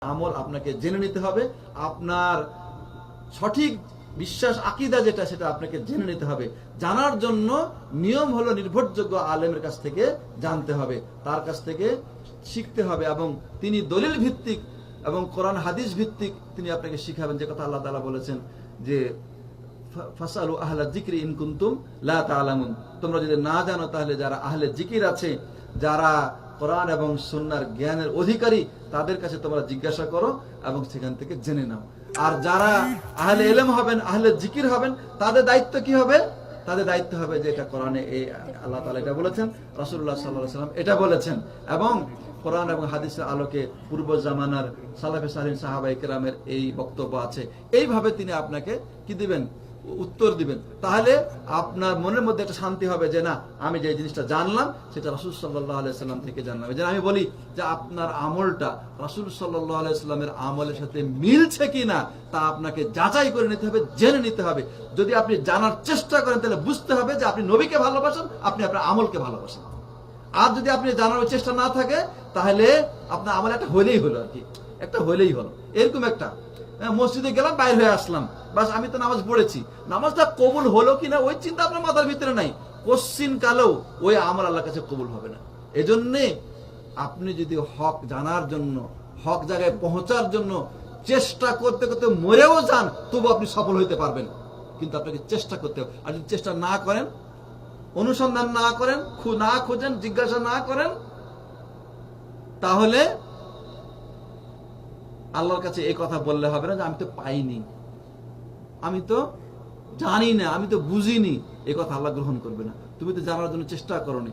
আমল আপনাকে জেনে নিতে হবে। আপনার সঠিক বিশ্বাস আকীদা যেটা সেটা আপনাকে জেনে নিতে হবে। জানার জন্য নিয়ম হলো নির্ভরযোগ্য আলেমের কাছ থেকে জানতে হবে, তার কাছ থেকে শিখতে হবে, এবং তিনি দলিল ভিত্তিক এবং কোরআন হাদিস ভিত্তিক তিনি আপনাকে শিখাবেন। যে কথা আল্লাহ তাআলা বলেছেন যে ফাসালু আহলা যিকরি ইন কুনতুম লা তা'লামুন, তোমরা যদি না জানো তাহলে যারা আহলে জিকির আছে, যারা কোরআন এবং সুন্নাহর জ্ঞানের অধিকারী, তাদের কাছে তোমরা জিজ্ঞাসা করো এবং সেখান থেকে জেনে নাও। আর যারা আহলে ইলম হবেন, আহলে জিকির হবেন, তাদের দায়িত্ব কি হবে? তাদের দায়িত্ব হবে যে এটা কোরআনে এই আল্লাহ তাআলা এটা বলেছেন, রাসূলুল্লাহ সাল্লাল্লাহু আলাইহি ওয়াসাল্লাম এটা বলেছেন, এবং কোরআন এবং হাদিসের আলোকে পূর্ব জামানার সালাফে সালিহিন সাহাবায়ে কেরামের এই বক্তব্য আছে। এইভাবে তিনি আপনাকে কি দিবেন? উত্তর দিবেন। তাহলে আপনার মনের মধ্যে একটা শান্তি হবে যে না, আমি যে জিনিসটা জানলাম সেটা রাসূল সাল্লাল্লাহু আলাইহি সাল্লাম থেকে জানলাম। যে আমি বলি যে আপনার আমলটা রাসূল সাল্লাল্লাহু আলাইহি সাল্লামের আমলের সাথে মিলছে কিনা তা আপনাকে যাচাই করে নিতে হবে, জেনে নিতে হবে। যদি আপনি জানার চেষ্টা করেন তাহলে বুঝতে হবে যে আপনি নবীকে ভালোবাসেন, আপনি আপনার আমলকে ভালোবাসেন। আর যদি আপনি জানার চেষ্টা না থাকে তাহলে আপনার আমল একটা হলেই হলো, আর কি একটা হলেই হলো, এরকম একটা মসজিদে গেলাম, বাইরে হয়ে আসলাম, বাস আমি তো নামাজ পড়েছি, নামাজটা কবুল হলো কিনা ওই চিন্তা আপনার মাথার ভিতরে নাই, কোশ্চিন কালেও ওই আমল আল্লাহর কাছে কবুল হবে না। এজন্যে আপনি যদি হক জানার জন্য, হক জায়গায় পৌঁছার জন্য চেষ্টা করতে করতে মরেও যান, তবু আপনি সফল হইতে পারবেন। কিন্তু আপনাকে চেষ্টা করতে হবে। আর যদি চেষ্টা না করেন, অনুসন্ধান না করেন, না খোঁজেন, জিজ্ঞাসা না করেন, তাহলে আল্লাহর কাছে এই কথা বললে হবে না যে আমি তো পাইনি, আমি তো জানি না, আমি তো বুঝিনি। এই কথা আল্লাহ গ্রহণ করবে না। তুমি তো জানার জন্য চেষ্টা করোনি।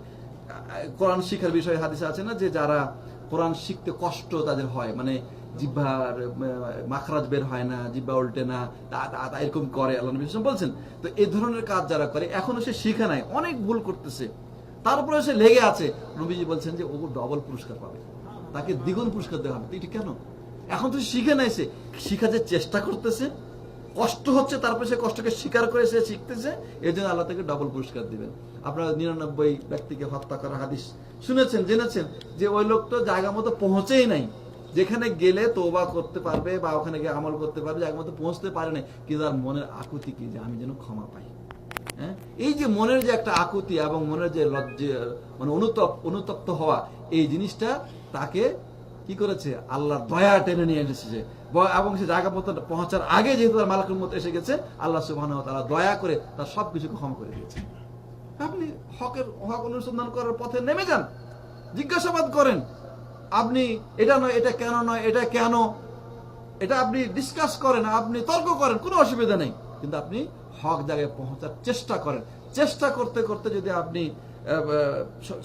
কোরআন শিখার বিষয়ে হাদিসে আছে না যে যারা কোরআন শিখতে কষ্ট তাদের হয়, মানে জিহ্বার মাখরাজ বের হয় না, জিহ্বা উল্টে না, এরকম করে, আল্লাহ নবী সাল্লাল্লাহু আলাইহি ওয়াসাল্লাম বলছেন। তো এই ধরনের কাজ যারা করে, এখনো সে শিখে নাই, অনেক ভুল করতেছে, তারপরে সে লেগে আছে, নবীজি বলছেন যে ও ডবল পুরস্কার পাবে, তাকে দ্বিগুণ পুরস্কার দেওয়া হবে। এটা কেন? এখন তো শিখে নাই, সে শিখার যে চেষ্টা করতেছে, কষ্ট হচ্ছে, তারপরে সে কষ্টকে স্বীকার করে সে শিখতেছে, এর জন্য আল্লাহ তাকে ডবল পুরস্কার দিবেন। আপনারা 99 ব্যক্তিকে হত্যা করা হাদিস শুনেছেন, জেনেছেন যে ওই লোক তো জায়গা মতো পৌঁছেই নাই, যেখানে গেলে তওবা করতে পারবে বা ওখানে গিয়ে আমল করতে পারবে, জায়গা মতো পৌঁছতে পারে নাই, কিন্তু তার মনের আকুতি কি যে আমি যেন ক্ষমা পাই। হ্যাঁ, এই যে মনের যে একটা আকুতি এবং মনের যে মানে অনুতপ্ত হওয়া, এই জিনিসটা তাকে কি করেছে? আল্লাহর দয়া টেনে নিয়ে এসেছে, এবং সে জায়গা মতো পৌঁছার আগে যেহেতু তার মালাকুল মউত এসে গেছে, আল্লাহ সুবহানাহু ওয়া তাআলা দয়া করে তার সবকিছুকে ক্ষমা করে দিয়েছে। আপনি হক অনুসন্ধান করার পথে নেমে যান, জিজ্ঞাসাবাদ করেন, আপনি এটা নয়, এটা কেন নয়, এটা কেন, এটা আপনি ডিসকাস করেন, আপনি তর্ক করেন, কোনো অসুবিধা নেই, কিন্তু আপনি হক জায়গায় পৌঁছার চেষ্টা করেন। চেষ্টা করতে করতে যদি আপনি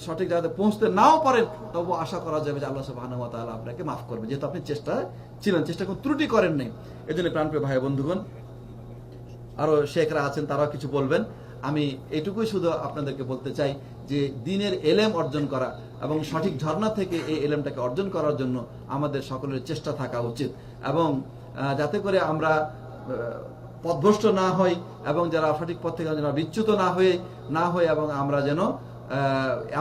সঠিক জায়গাতে পৌঁছতে নাও পারেন, তবু আশা করা যাবে যে আল্লাহ সুবহানাহু ওয়া তাআলা আপনাকে মাফ করবে, যেহেতু আপনি চেষ্টায় ছিলেন, চেষ্টা কোনো ত্রুটি করেন নাই। এই জন্য প্রাণপ্রিয় ভাই বন্ধুগণ, আরো শেখরা আছেন, তারাও কিছু বলবেন। আমি এটুকুই শুধু আপনাদেরকে বলতে চাই যে দিনের এলেম অর্জন করা এবং সঠিক ঝর্ণা থেকে এই এলেমটাকে অর্জন করার জন্য আমাদের সকলের চেষ্টা থাকা উচিত, এবং যাতে করে আমরা পথভ্রষ্ট না হই, এবং যারা সঠিক পথ থেকে যেন বিচ্যুত না হই, এবং আমরা যেন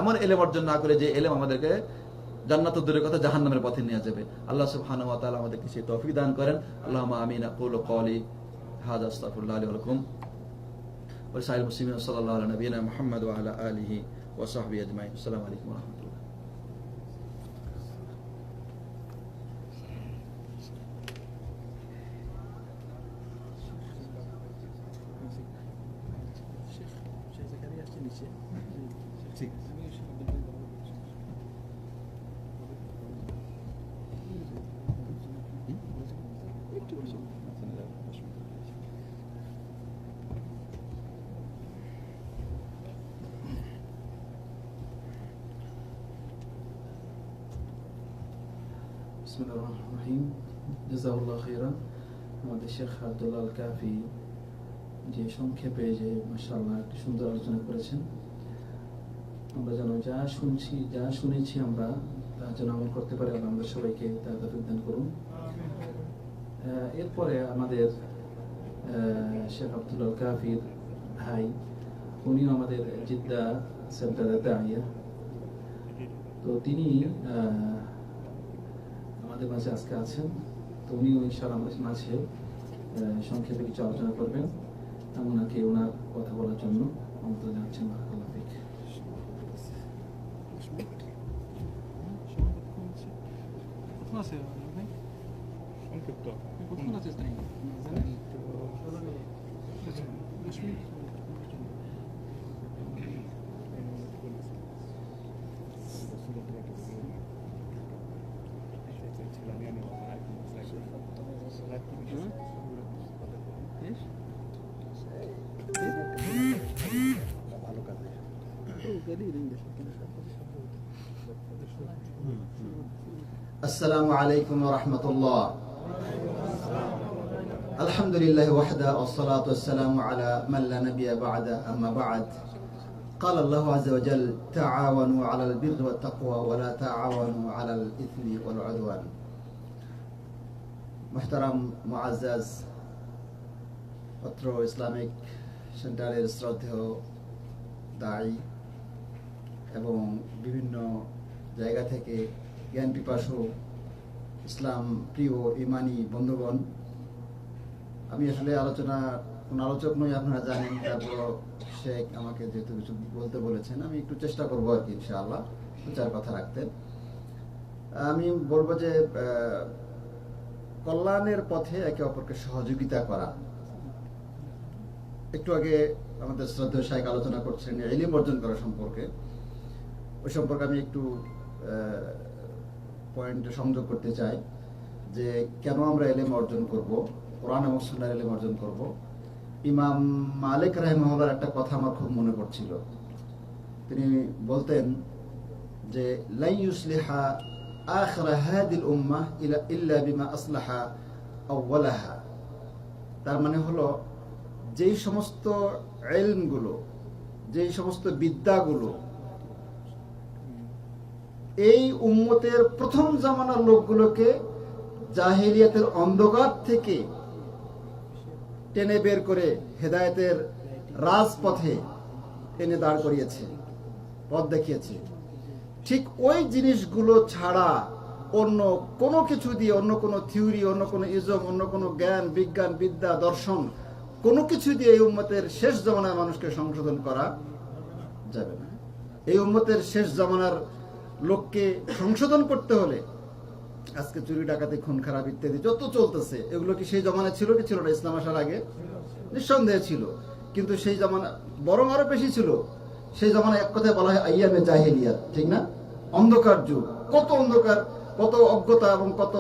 এমন এলেম অর্জন না করে যে এলেম আমাদেরকে জান্নাত দূরের কথা জাহান্নামের পথে নিয়ে যাবে। আল্লাহ সুবহানাহু ওয়া তাআলা আমাদেরকে সেই তৌফিক দান করেন। আল্লাহুম্মা আমিন। আকুলু কওলি হাযা আস্তাগফিরুল্লাহ লি ওয়া লাকুম ওয়া লিসাইরিল মুসলিমিন। সাল্লাল্লাহু আলা নবিয়িনা মুহাম্মদ ওয়া আলা আলিহি ওয়া সাহবিহি আজমাইন। আসসালামু আলাইকুম ওয়া রাহমাতুল্লাহ। ঠিক বিসমিল্লাহির রহমানির রহিম। জাযাকাল্লাহু খাইরান। আমাদের শেখ আব্দুল্লাহ আল কাফি যে সংক্ষেপে যে মাশাআল্লাহ একটি সুন্দর আলোচনা করেছেন, আমরা যেন যা শুনেছি আমরা তা যেন আমল করতে পারি। আল্লাহ আমাদের সবাইকে তার তৌফিক দান করুন। এরপরে আমাদের শেখ আব্দুল্লাহ আল কাফির ভাই, উনিও আমাদের জিদ্দা সেন্টারের দাঁড়িয়ে, তো তিনি আমাদের আমাদের মাঝে আজকে আছেন, তো উনিও ইনশাআল্লাহ আমাদের মাঝে সংক্ষেপে কিছু আলোচনা করবেন। ওনাকে ওনার কথা বলার জন্য আমন্ত্রণ জানাচ্ছেন। বারাকাল্লাহু ফিক। السلام عليكم ورحمة الله. الحمد لله وحده والصلاة والسلام على من لا نبي بعد. أما بعد، قال الله عز وجل: تعاونوا على البر والتقوى ولا تعاونوا على الإثم والعدوان. محترم معزز অত্র ইসলামিক সেন্টারের শ্রদ্ধেয় দায়ী এবং বিভিন্ন জায়গা থেকে জ্ঞান পিপাসু ইসলাম প্রিয় ইমানি বন্ধুগণ, আমি আসলে কোনো আলোচক নই, আপনারা জানেন। তারপর শেখ আমাকে যেহেতু কিছু বলতে বলেছেন, আমি একটু চেষ্টা করবো আর কি ইনশাআল্লাহ দু চার কথা রাখতে। আমি বলবো যে কল্যাণের পথে একে অপরকে সহযোগিতা করা। একটু আগে আমাদের শ্রদ্ধেয় শাইখ আলোচনা করছেন ইলম অর্জন করা সম্পর্কে। ওই সম্পর্কে আমি একটু পয়েন্টে সংযোগ করতে চাই যে কেন আমরা ইলম অর্জন করব, কোরআন এবং সুন্নাহর ইলম অর্জন করব। ইমাম মালিক রাহিমাহুল্লাহর একটা কথা আমার খুব মনে পড়ছিল। তিনি বলতেন যে লা ইউসলিহা আখির হাদিল উম্মাহ ইল্লা বিমা আসলাহা আউওয়ালাহা। তার মানে হলো, যেই সমস্ত ইলমগুলো, যেই সমস্ত বিদ্যাগুলো এই উম্মতের প্রথম জামানার লোকগুলোকে জাহেলিয়াতের অন্ধকার থেকে টেনে বের করে হেদায়েতের রাজপথে টেনে দাঁড় করিয়েছে, পথ দেখিয়েছে, ঠিক ওই জিনিসগুলো ছাড়া অন্য কোনো কিছু দিয়ে, অন্য কোনো থিওরি, অন্য কোনো ইজম, অন্য কোনো জ্ঞান, বিজ্ঞান, বিদ্যা, দর্শন, কোনো কিছু দিয়ে এই উম্মতের শেষ জামানার মানুষকে সংশোধন করা যাবে না। এই উম্মতের শেষ জামানার লোককে সংশোধন করতে হলে আজকে চুরি, ডাকাতি, খুন খারাপ ইত্যাদি যত চলতেছে, এগুলো কি সেই জামানায় ছিল কি ছিল না? ইসলাম আসার আগে নিঃসন্দেহে ছিল, কিন্তু সেই জামানা বরং আরো বেশি ছিল। সেই জামানায় এক কথায় বলা হয় আইয়ামে জাহেলিয়াত, ঠিক না? অন্ধকার যুগ। কত অন্ধকার, কত অজ্ঞতা এবং কত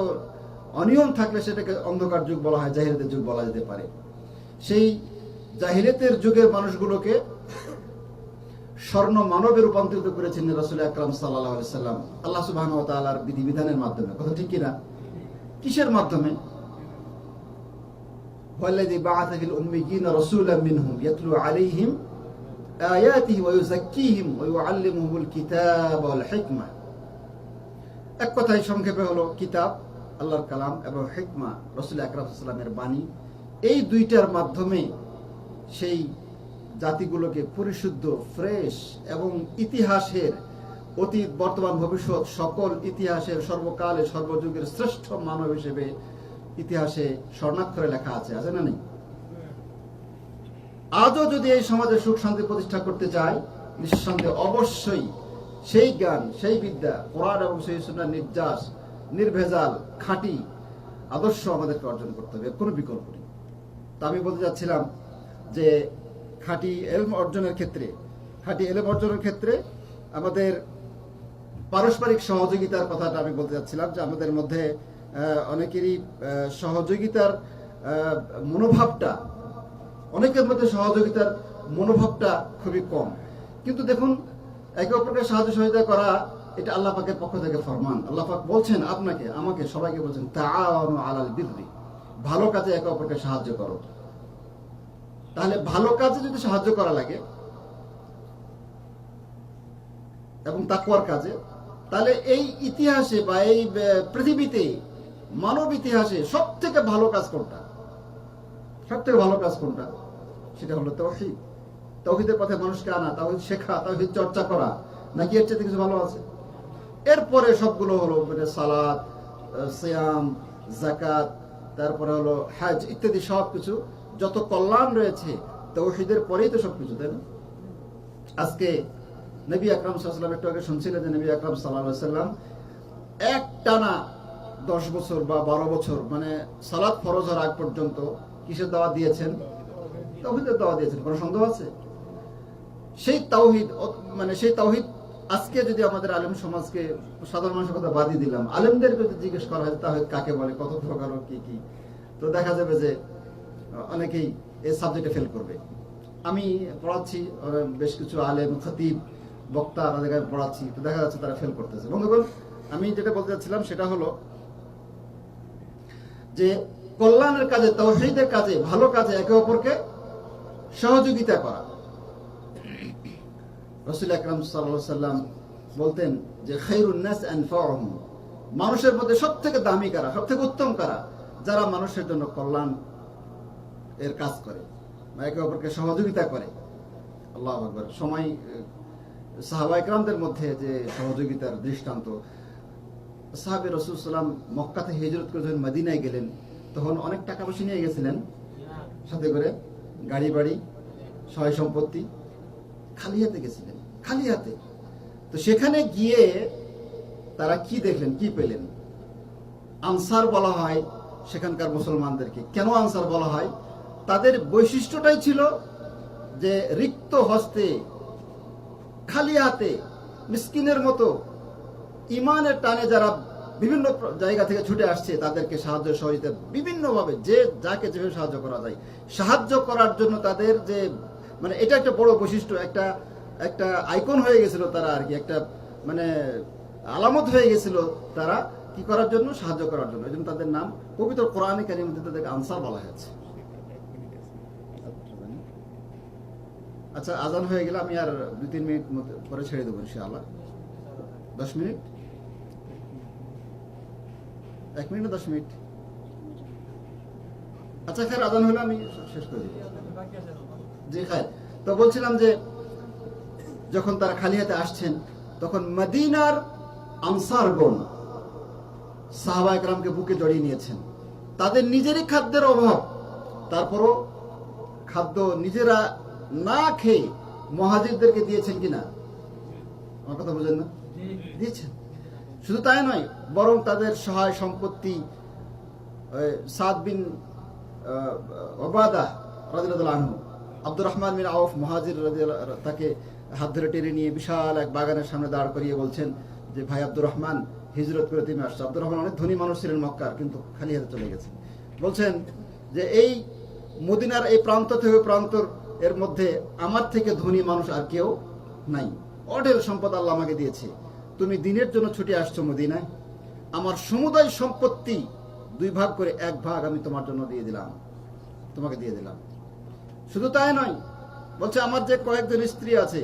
অনিয়ম থাকলে সেটাকে অন্ধকার যুগ বলা হয়, জাহিলিয়াতের যুগ বলা যেতে পারে। সেই জাহিলিয়াতের যুগের মানুষগুলোকে স্বর্ণ মানবে রূপান্তরিত করেছেন রাসূল আকরাম সাল্লাল্লাহু আলাইহি সাল্লাম আল্লাহ সুবহানাহু ওয়া তাআলার বিধিবিধানের মাধ্যমে। কথা ঠিক কিনা? কিসের মাধ্যমে? ওয়াল্লাযী বা'আথা ফিল উম্মিয়িনা রাসূলাম মিনহুম ইয়াতলু আলাইহিম আয়াতিহি ওয়া ইউযাক্কিহিম ওয়া ইউআল্লিমুহুমুল কিতাবা ওয়াল হিকমা। এক কথায় সংক্ষেপে হলো কিতাব, আল্লাহর কালাম, এবং হিকমা, রাসূল আকরাম সাল্লাল্লাহু আলাইহি সাল্লামের বাণী। এই দুইটার মাধ্যমে সেই জাতিগুলোকে পরিশুদ্ধ, ফ্রেশ এবং ইতিহাসের অতীত, বর্তমান, ভবিষ্যৎ সকল ইতিহাসের সর্বকালের সর্বযুগের শ্রেষ্ঠ মানব হিসেবে ইতিহাসে স্বর্ণাক্ষরে লেখা আছে, আছে না নেই? আজও যদি এই সমাজে সুখ শান্তি প্রতিষ্ঠা করতে চাই, নিঃসন্দেহে অবশ্যই সেই জ্ঞান, সেই বিদ্যা, কোরআন এবং সহিহ সুন্নাহর নির্যাস, নির্ভেজাল, খাঁটি আদর্শ আমাদেরকে অর্জন করতে হবে, কোনো বিকল্প নেই। তা আমি বলতে চাচ্ছিলাম যে খাঁটি ইলম অর্জনের ক্ষেত্রে আমাদের পারস্পরিক সহযোগিতার কথাটা আমি বলতে চাচ্ছিলাম, যে আমাদের মধ্যে অনেকেরই সহযোগিতার মনোভাবটা, অনেকের মধ্যে সহযোগিতার মনোভাবটা খুবই কম। কিন্তু দেখুন, একে অপরকে সাহায্য সহযোগিতা করা, এটা আল্লাহ পাকের পক্ষ থেকে ফরমান। আল্লাহ পাক বলছেন আপনাকে, আমাকে, সবাইকে বলছেন তাআওয়ানু আলাল বিররি, ভালো কাজে একে অপরকে সাহায্য করো। তাহলে ভালো কাজে যদি সাহায্য করা লাগে এবং তাকওয়ার কাজে, তাহলে এই ইতিহাসে বা এই পৃথিবীতে, মানব ইতিহাসে সব থেকে ভালো কাজ কোনটা? সবথেকে ভালো কাজ কোনটা? সেটা হলো তাওহীদ। তাওহীদের পথে মানুষকে আনা, তাওহীদ শেখা, তাওহীদ চর্চা করা, নাকি এর চেয়ে কিছু ভালো আছে? এরপরে সবগুলো হলো সালাত, সিয়াম, যাকাত, তারপরে হলো হজ ইত্যাদি সবকিছু, যত কল্যাণ রয়েছে তাওহীদের পরেই তো সবকিছু, তাই না? আজকে নবী আকরাম সাল্লাল্লাহু আলাইহি ওয়াসাল্লাম, একটু আগে শুনছিলেন যে নবী আকরাম সাল্লাল্লাহু আলাইহি ওয়াসাল্লাম এক টানা 10 বছর বা 12 বছর, মানে সালাত ফরজ হওয়ার আগ পর্যন্ত কিসের দাওয়াত দিয়েছেন? তাওহীদের দাওয়াত দিয়েছেন। কোনো সন্দেহ আছে? সেই তাওহীদ, মানে সেই তাওহীদ আজকে যদি আমাদের আলেম সমাজকে, সাধারণ মানুষের কথা বাদই দিলাম, আলেমদেরকে যদি জিজ্ঞেস করা হয় তাওহীদ কাকে বলে, কত প্রকার, কি কি, তো দেখা যাবে যে অনেকেই এই সাবজেক্টে ফেল করবে। আমি পড়াচ্ছি, বেশ কিছু আলেম, খতিব, বক্তা তাদেরকে পড়াচ্ছি, তো দেখা যাচ্ছে তারা ফেল করতেছে। বন্ধুগণ, আমি যেটা বলতে চাচ্ছিলাম সেটা হলো যে কল্যাণের কাজে, তাওহীদের কাজে, ভালো কাজে একে অপরকে সহযোগিতা করা। রাসূল আকরাম সাল্লাল্লাহু আলাইহি ওয়াসাল্লাম বলতেন যে খায়রুন নাস আনফাউহুম, মানুষের মধ্যে সবথেকে দামি কারা, সবথেকে উত্তম কারা? যারা মানুষের জন্য কল্যাণ এর কাজ করে, একে অপরকে সহযোগিতা করে। আল্লাহু আকবার। সময় সাহাবায়ে কেরামদের মধ্যে যে সহযোগিতার দৃষ্টান্ত, সাহাবে রাসূল সাল্লাম মক্কা থেকে হিজরত করে যখন মদিনায় গেলেন, তখন অনেক টাকা পয়সা নিয়ে গেছিলেন সাথে করে, গাড়ি বাড়ি, সয় সম্পত্তি, খালি হাতে গেছিলেন, খালি হাতে। তো সেখানে গিয়ে তারা কি দেখলেন, কি পেলেন? আনসার বলা হয় সেখানকার মুসলমানদেরকে। কেন আনসার বলা হয়? তাদের বৈশিষ্ট্যটাই ছিল যে রিক্ত হস্তে, খালি হাতে, মিসকিনের মতো, ইমানের টানে যারা বিভিন্ন জায়গা থেকে ছুটে আসছে তাদেরকে সাহায্য সহযোগিতা বিভিন্নভাবে, যে যাকে যেভাবে সাহায্য করা যায় সাহায্য করার জন্য তাদের যে, মানে এটা একটা বড় বৈশিষ্ট্য, একটা একটা আইকন হয়ে গেছিল তারা, আর কি একটা মানে আলামত হয়ে গেছিল তারা, কি করার জন্য? সাহায্য করার জন্য। এই জন্য তাদের নাম পবিত্র কোরআনে কারিমে তাদেরকে আনসার বলা হয়েছে। আচ্ছা, আজান হয়ে গেলে আমি আর 2-3 মিনিট পরে ছেড়ে দেবো ইনশাআল্লাহ। 10 মিনিট, 1 মিনিট না 10 মিনিট? আচ্ছা খায়ের, আজান হলে আমি শেষ করে দেব। জি খায়ের। তো বলছিলাম যে যখন তারা খালি হাতে আসছেন, তখন মদিনার আনসারগণ সাহাবায়ে কেরামকে বুকে জড়িয়ে নিয়েছেন। তাদের নিজেরই খাদ্যের অভাব, তারপরও খাদ্য নিজেরা না খেয়ে মুহাজিরদেরকে দিয়েছেন কিনা? আমার কথা বুঝেন না? দিয়েছেন। শুধু তাই নয়, বরং তাদের সহায় সম্পত্তি, সাদ বিন উবাদা রাদিয়াল্লাহু আনহু, আব্দুর রহমান বিন আউফ মুহাজির রাদিয়াল্লাহু, তাকে হাত ধরে টেনে নিয়ে বিশাল এক বাগানের সামনে দাঁড় করিয়ে বলছেন যে ভাই আব্দুর রহমান, হিজরত করে তুমি আসছো। আব্দুর রহমান অনেক ধনী মানুষ ছিলেন মক্কার, কিন্তু খালি হাতে চলে গেছেন। বলছেন যে এই মদিনার এই প্রান্ত থেকে প্রান্তর এর মধ্যে আমার থেকে ধনী মানুষ আর কেউ নাই, অঢেল সম্পদ আল্লাহ আমাকে দিয়েছে। তুমি দিনের জন্য ছুটে আসছো মদিনায়, আমার সমুদায় সম্পত্তি 2 ভাগ করে 1 ভাগ আমি তোমার জন্য দিয়ে দিলাম, তোমাকে দিয়ে দিলাম। শুধু তাই নয়, বলছে আমার যে কয়েকজন স্ত্রী আছে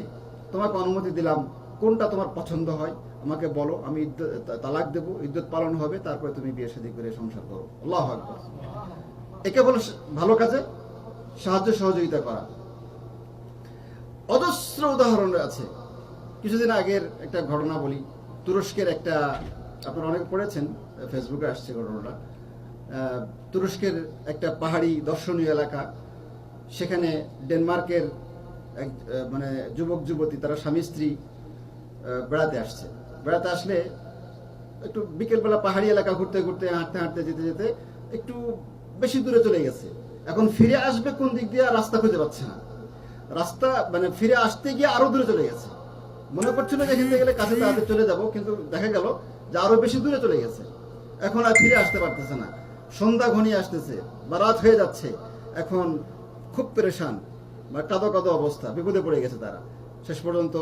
তোমাকে অনুমতি দিলাম, কোনটা তোমার পছন্দ হয় আমাকে বলো, আমি তালাক দেবো, ইদ্যত পালন হবে, তারপরে তুমি বিয়ে শাদী করে সংসার করো। আল্লাহু আকবার। একে বলে ভালো কাজে সাহায্য সহযোগিতা করা। অজস্র উদাহরণ আছে। কিছুদিন আগের একটা ঘটনা বলি। তুরস্কের একটা, আপনারা অনেকে পড়েছেন, ফেসবুকে আসছে ঘটনাটা। তুরস্কের একটা পাহাড়ি দর্শনীয় এলাকা, সেখানে ডেনমার্কের এক মানে যুবক যুবতী, তারা স্বামী স্ত্রী বেড়াতে আসছে। বেড়াতে আসলে একটু বিকেলবেলা পাহাড়ি এলাকা ঘুরতে ঘুরতে, হাঁটতে হাঁটতে, যেতে যেতে একটু বেশি দূরে চলে গেছে। এখন ফিরে আসবে কোন দিক দিয়ে রাস্তা খুঁজে পাচ্ছে না। রাস্তা মানে ফিরে আসতে গিয়ে আরো দূরে চলে গেছে। মনে করছিল যে এখান থেকে গেলে কাছে তাড়াতাড়ি চলে যাব, কিন্তু দেখা গেল যে আরো বেশি দূরে চলে গেছে। এখন আর ফিরে আসতে পারতেছে না। সন্ধ্যা ঘনিয়ে আসতেছে বা রাত হয়ে যাচ্ছে। এখন খুব পেরেশান বা কাদো কাদো অবস্থা, বিপদে পড়ে গেছে তারা। শেষ পর্যন্ত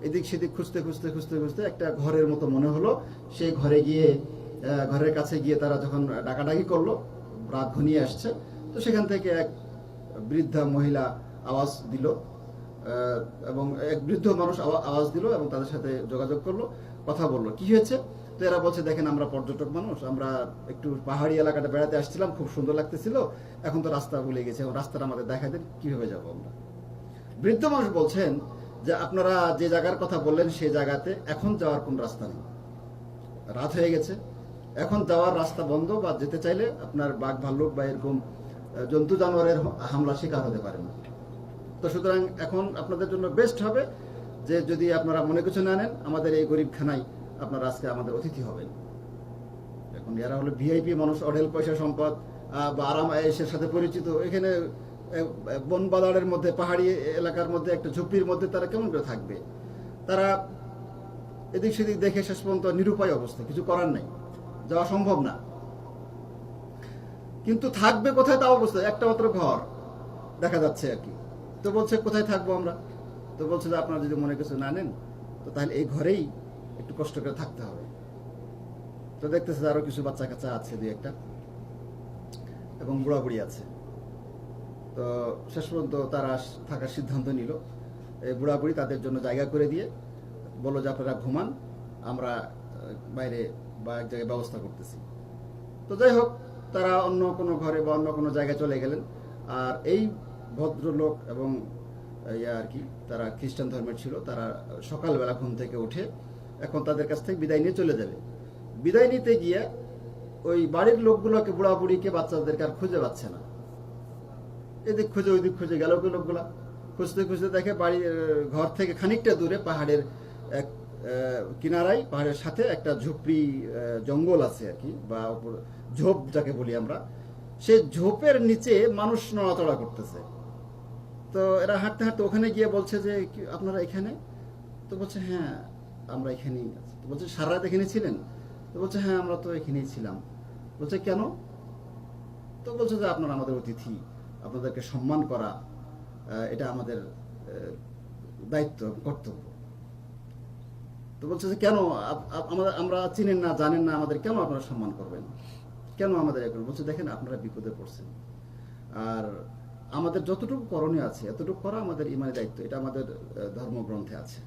এদিক সেদিক খুঁজতে খুঁজতে খুঁজতে খুঁজতে একটা ঘরের মতো মনে হলো। সেই ঘরে গিয়ে, ঘরের কাছে গিয়ে তারা যখন ডাকাডাকি করলো, রাত ঘনিয়ে আসছে, তো সেখান থেকে এক বৃদ্ধা মহিলা আওয়াজ দিল, এবং এক বৃদ্ধ মানুষ আওয়াজ দিল এবং তাদের সাথে যোগাযোগ করলো, কথা বললো। কি হয়েছে? তো এরা বলছে, দেখেন আমরা পর্যটক মানুষ, আমরা একটু পাহাড়ি এলাকাটা বেড়াতে আসছিলাম, খুব সুন্দর লাগতেছিল, এখন তো রাস্তা ভুলে গেছে, এবং রাস্তাটা আমাদের দেখা দেন, কিভাবে যাবো আমরা। বৃদ্ধ মানুষ বলছেন যে আপনারা যে জায়গার কথা বললেন সেই জায়গাতে এখন যাওয়ার কোন রাস্তা নেই, রাত হয়ে গেছে, এখন যাওয়ার রাস্তা বন্ধ, বা যেতে চাইলে আপনার বাঘ ভাল্লুক বা এরকম জন্তু জানোয়ারের হামলা শিকার হতে পারেন। তো সুতরাং এখন আপনাদের জন্য বেস্ট হবে যে যদি আপনারা মনে কিছু না নেন, আমাদের এই গরিবখানায় আপনারা আজকে আমাদের অতিথি হবেন। এখন এরা হলো ভিআইপি মানুষ, অঢেল পয়সা সম্পদ বা আরাম আয়েশের সাথে পরিচিত। এখানে বন বাজারের মধ্যে, পাহাড়ি এলাকার মধ্যে, একটা ঝুপড়ির মধ্যে তারা কেমন করে থাকবে? তারা এদিক সেদিক দেখে শেষ পর্যন্ত নিরুপায় অবস্থা, কিছু করার নাই, যাওয়া সম্ভব না। কিন্তু থাকবে কোথায় তাও অবস্থা, একটা মাত্র ঘর দেখা যাচ্ছে আর কি। তো বলছে কোথায় থাকবো আমরা? তো বলছে যে আপনারা যদি মনে কিছু না নেন, তো তাহলে এই ঘরেই একটু কষ্ট করে থাকতে হবে। তো দেখতেছে আরো কিছু বাচ্চা কাচ্চা আছে, দুই একটা, এবং বুড়া বুড়ি আছে। তো শেষ পর্যন্ত তারা থাকার সিদ্ধান্ত নিল। এই বুড়া বুড়ি তাদের জন্য জায়গা করে দিয়ে বললো যে আপনারা ঘুমান, আমরা বাইরে বা এক জায়গায় ব্যবস্থা করতেছি। তো যাই হোক, তারা অন্য কোনো ঘরে বা অন্য কোনো জায়গায় চলে গেলেন। আর এই ভদ্রলোক এবং আর কি, তারা খ্রিস্টান ধর্মের ছিল, তারা সকালবেলা ঘুম থেকে উঠে এখন তাদের কাছ থেকে বিদায় নিয়ে চলে যাবে। বিদায় নিতে গিয়ে ওই বাড়ির লোকগুলোকে, বুড়া বুড়িকে, বাচ্চাদেরকে আর খুঁজে পাচ্ছে না। এদিক খুঁজে ওই দিক খুঁজে গেল, ওই লোকগুলা খুঁজতে খুঁজতে দেখে বাড়ির ঘর থেকে খানিকটা দূরে পাহাড়ের এক কিনারায়, পাহাড়ের সাথে একটা ঝুপড়ি জঙ্গল আছে আর কি, বা ঝোপ যাকে বলি আমরা। সে ঝোপের নিচে মানুষ নড়াচড়া করতেছে। তো এরা হাঁটতে হাঁটতে ওখানে গিয়ে বলছে যে আপনারা এখানে? তো বলছে হ্যাঁ আমরা এখানেই আছি। তো বলছে সারা রাত এখানে ছিলেন? তো বলছে হ্যাঁ আমরা তো এখানেই ছিলাম। বলছে কেন? তো বলছে যে আপনারা আমাদের অতিথি, আপনাদেরকে সম্মান করা এটা আমাদের দায়িত্ব, কর্তব্য। তো বলছে যে কেন আমরা চিনেন না, জানেন না আমাদের, কেন আপনারা সম্মান করবেন, কেন আমাদের এখন? বলছে দেখেন আপনারা বিপদে পড়ছেন, আর আমাদের যতটুকু করণীয় আছে এতটুকু করা আমাদের ইমানি দায়িত্ব। এটা আমাদের ধর্মগ্রন্থে আছে,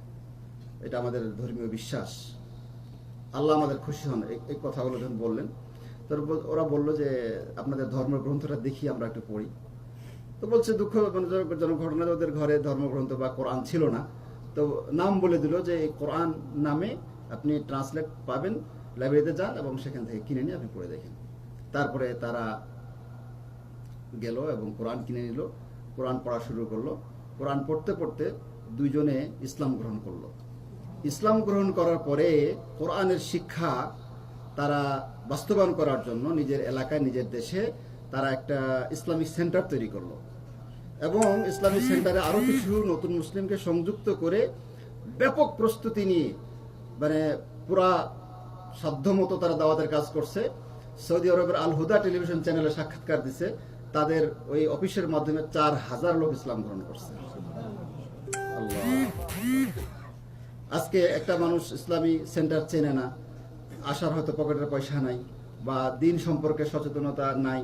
এটা আমাদের ধর্মীয় বিশ্বাস। আল্লাহ আমাদের খুশি হন। এই কথাগুলো যখন বললেন, তারপর ওরা বললো যে আপনাদের ধর্মগ্রন্থটা দেখি, আমরা একটু পড়ি। তো বলছে দুঃখজনক ঘটনা, ওদের ঘরে ধর্মগ্রন্থ বা কোরআন ছিল না। তো নাম বলে দিল যে এই কোরআন নামে আপনি ট্রান্সলেট পাবেন, লাইব্রেরিতে যান এবং সেখান থেকে কিনে নিয়ে আপনি পড়ে দেখেন। তারপরে তারা গেল এবং কোরআন কিনে নিল, কোরআন পড়া শুরু করলো। কোরআন পড়তে পড়তে দুইজনে ইসলাম গ্রহণ করলো। ইসলাম গ্রহণ করার পরে কোরআনের শিক্ষা তারা বাস্তবায়ন করার জন্য নিজের এলাকায়, নিজের দেশে তারা একটা ইসলামিক সেন্টার তৈরি করলো, এবং ইসলামিক সেন্টারে আরো কিছু নতুন মুসলিমকে সংযুক্ত করে ব্যাপক প্রস্তুতি নিয়ে, মানে পুরা সাধ্যমতো তারা দাওয়াতের কাজ করছে। সৌদি আরবের আল হুদা টেলিভিশন চ্যানেলে সাক্ষাৎকার দিছে, তাদের ওই অফিসের মাধ্যমে 4000 লোক ইসলাম গ্রহণ করছে। আল্লাহ, আজকে একটা মানুষ ইসলামী সেন্টার চেনে না, আসার হয়তো পকেটের পয়সা নাই, বা দিন সম্পর্কে সচেতনতা নাই।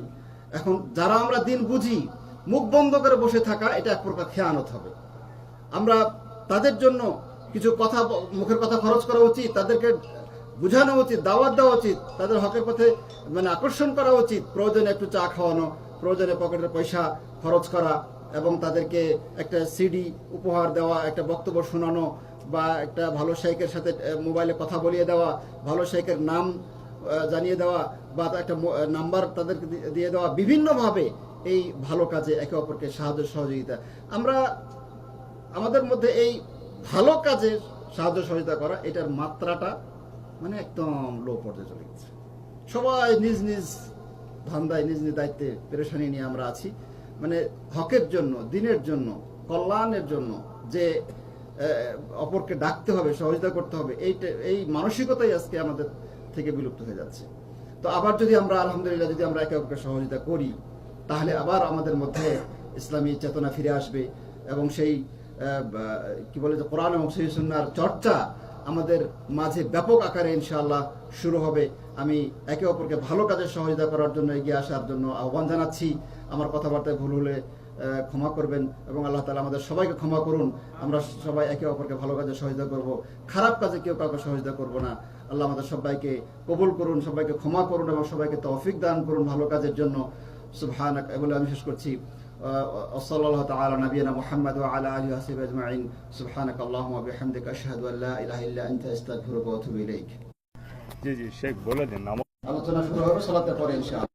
এখন যারা আমরা দিন বুঝি, মুখ বন্ধ করে বসে থাকা, এটা এক প্রকার খেয়ানত হবে। আমরা তাদের জন্য কিছু কথা, মুখের কথা খরচ করা উচিত, তাদেরকে বুঝানো উচিত, দাওয়াত দেওয়া উচিত, তাদের হকের পথে মানে আকর্ষণ করা উচিত। প্রয়োজনে একটু চা খাওয়ানো, প্রয়োজনে পকেটের পয়সা খরচ করা, এবং তাদেরকে একটা সিডি উপহার দেওয়া, একটা বক্তব্য শোনানো, বা একটা ভালো শেখের সাথে মোবাইলে কথা বলিয়ে দেওয়া, ভালো শেখের নাম জানিয়ে দেওয়া, বা একটা নাম্বার তাদেরকে দিয়ে দেওয়া। বিভিন্নভাবে এই ভালো কাজে একে অপরকে সাহায্য সহযোগিতা, আমরা আমাদের মধ্যে এই ভালো কাজে সাহায্য সহযোগিতা করা, এটার মাত্রাটা মানে একদম লো পর্যায়ে চলে গেছে। সবাই নিজ নিজ ধান্দায়, নিজ নিজ দায়িত্বে পেরেশানি নিয়ে আমরা আছি। মানে হকের জন্য, দিনের জন্য, কল্যাণের জন্য যে অপরকে ডাকতে হবে, সহযোগিতা করতে হবে, এই মানসিকতাই আজকে আমাদের থেকে বিলুপ্ত হয়ে যাচ্ছে। তো আবার যদি আমরা আলহামদুলিল্লাহ যদি আমরা একে অপরকে সহযোগিতা করি, তাহলে আবার আমাদের মধ্যে ইসলামী চেতনা ফিরে আসবে, এবং সেই কি বলে যে কোরআন এবং সহিহ সুন্নাহর চর্চা আমাদের মাঝে ব্যাপক আকারে ইনশাআল্লাহ শুরু হবে। আমি একে অপরকে ভালো কাজে সহযোগিতা করার জন্য এগিয়ে আসার জন্য আহ্বান জানাচ্ছি। আমার কথাবার্তায় ভুল হলে ক্ষমা করবেন, এবং আল্লাহ তাআলা আমাদের সবাইকে ক্ষমা করুন। আমরা সবাই একে অপরকে ভালো কাজে সহযোগিতা করব, খারাপ কাজে কেউ কাউকে সহযোগিতা করব না। আল্লাহ আমাদের সবাইকে কবুল করুন, সবাইকে ক্ষমা করুন, এবং সবাইকে তৌফিক দান করুন ভালো কাজের জন্য। সুবহানাক, বলে আমি শেষ করছি। সাল্লাল্লাহু তাআলা নবিয়ানা মুহাম্মদ ওয়া আলা আলিহি ওয়া সাহবিহি আজমাইন। সুবহানাক আল্লাহুম্মা ওয়া বিহামদিকা আশহাদু আল্লা ইলাহা ইল্লা আনতা আস্তাগফিরুকা ওয়া আতুবু ইলাইক। জি জি শেখ বলে দিন। আলোচনা শুরু হবে সালাতের পরে ইনশাআল্লাহ।